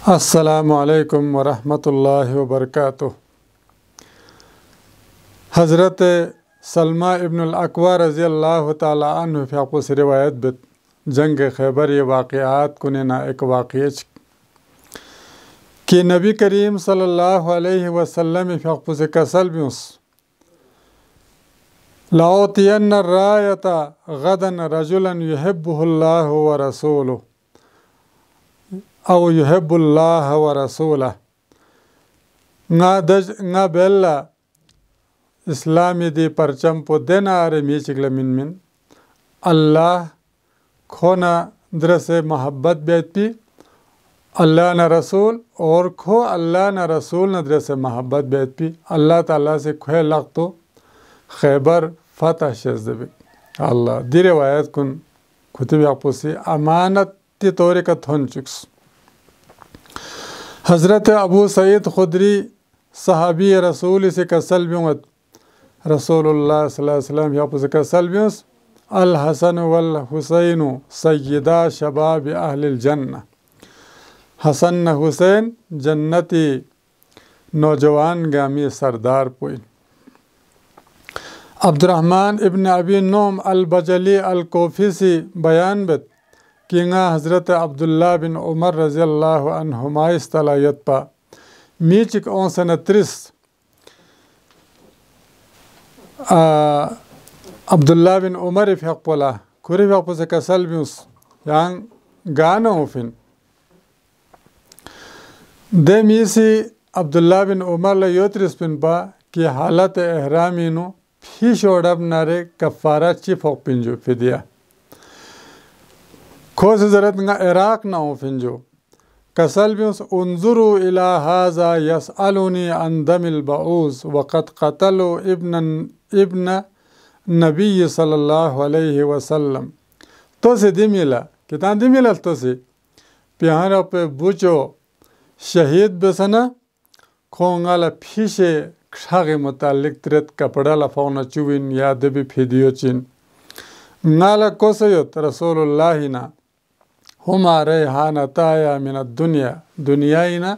السلام علیکم ورحمۃ اللہ وبرکاتہ۔ حضرت سلمہ ابن الاکوع رضی اللہ تعالی عنہ فیاقو سے روایت بت جنگ خیبر یہ واقعات کنینا ایک واقعہ کہ نبی کریم صلی اللہ علیہ وسلم فیاقو سے کسل بیوس لَأُعْطِيَنَّ الرَّایَةَ غَدًا رَجُلًا يُحِبُّهُ اللَّهُ وَرَسُولُهُ او يحب الله ورسوله نا بella اسلامی دی پرچم پو دینا آرے میچگل من اللہ کھونا درس محبت بیت پی اللہ نا رسول اور کھو اللہ نا رسول نا درس محبت بیت پی اللہ تعالیٰ سے کھوے لغتو خیبر فتح شزدبی اللہ دی روایت کن کتبی اپوسی امانت تی طوری کا تھون چکس۔ حضرت ابو سعید خدری صحابی رسول سے کسل بیوت رسول اللہ صلی اللہ علیہ وسلم یا پس کسل بیوس الحسن والحسین سیدہ شباب اہل الجنہ، حسن حسین جنتی نوجوان گامی سردار پوئی۔ عبد الرحمن ابن ابی نوم البجلی الکوفی سی بیان بت کینگا حضرت عبداللہ بن عمر رضی اللہ عنہما استلایت پا میچک اون سنترس عبداللہ بن عمر فیق پولا کوری فیق پوسے کسل بیوس یانگ گانا ہو فن دے میسی عبداللہ بن عمر لیوترس پن پا کی حالت احرامینو پھی شوڑب نارے کفارہ چی فوق پنجو فدیہ کھوس ضرورت نگا عراق نہ ہو فنجو کسل بیوس انظروا الى هذا يسألوني عن دم البعوض وقد قتلوا ابن نبی صلی اللہ علیہ وسلم تو سے دی ملا کتان دی ملا تو سے پیہانا پہ بوچو شہید بسنا کھونگالا پیشے کھاگے متعلق ترت کپڑا لفاونا چوین یا دبی پھیدیو چین نالا کوسیوت رسول اللہ نا ہما ریحانتایا من الدنیا دنیاینا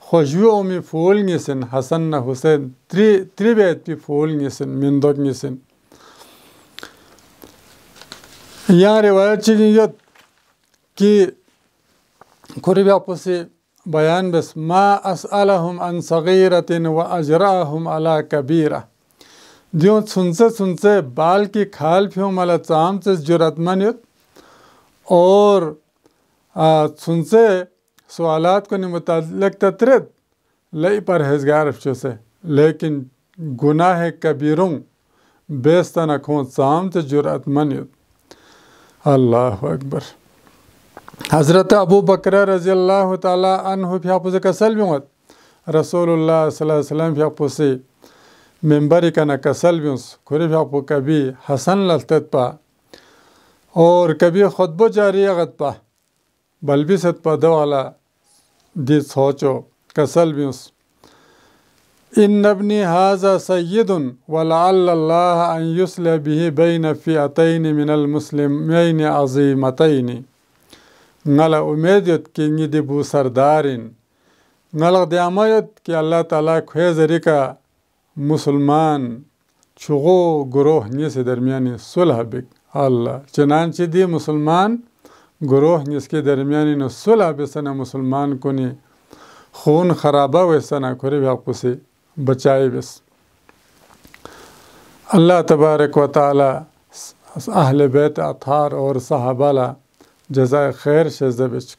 خوشبو میں پھول نیسن حسن نا حسین تری بیت پی پھول نیسن مندوک نیسن۔ یہاں روایت چیزیں یت کہ قریب آپ سے بیان بس ما اسألہم عن صغیرت و اجرآہم علی کبیرہ دیوں سنسے بال کی کھال پھیوں مالا چام سے جرات منیت اور سنسے سوالات کو متعلق تطرد لئی پرہیزگار افچو سے لیکن گناہ کبیروں بیستہ نکھوں چام سے جرات منیت اللہ اکبر۔ حضرت ابو بکر رضی اللہ تعالی عنہ فیاپو سے کسل بیوت رسول اللہ صلی اللہ علیہ وسلم فیاپو سے ممبری کا نا کسل بیوس کھوری فیاپو کبھی حسن للتت پا اور کبھی خطبو جاری اغت پا بلبی ست پا دوالا دی سوچو کسل بیوس ان ابنی حاضا سید ولعل اللہ ان یسلح به بین فئتین من المسلمین عظیمتین نالا امیدیت کی نی دی بو سردارین نالا دیامایت کی اللہ تعالیٰ کھوے ذریقہ مسلمان چھغو گروہ نی سے درمیانی صلح بک اللہ چنانچہ دی مسلمان گروہ نس کے درمیانی نو صلح بسنا مسلمان کو نی خون خرابہ ویسنا کھوری بھی آپ کو سے بچائے بس۔ اللہ تبارک و تعالی اہل بیت اطہار اور صحابہ لا جزائے خیر شزدہ بچ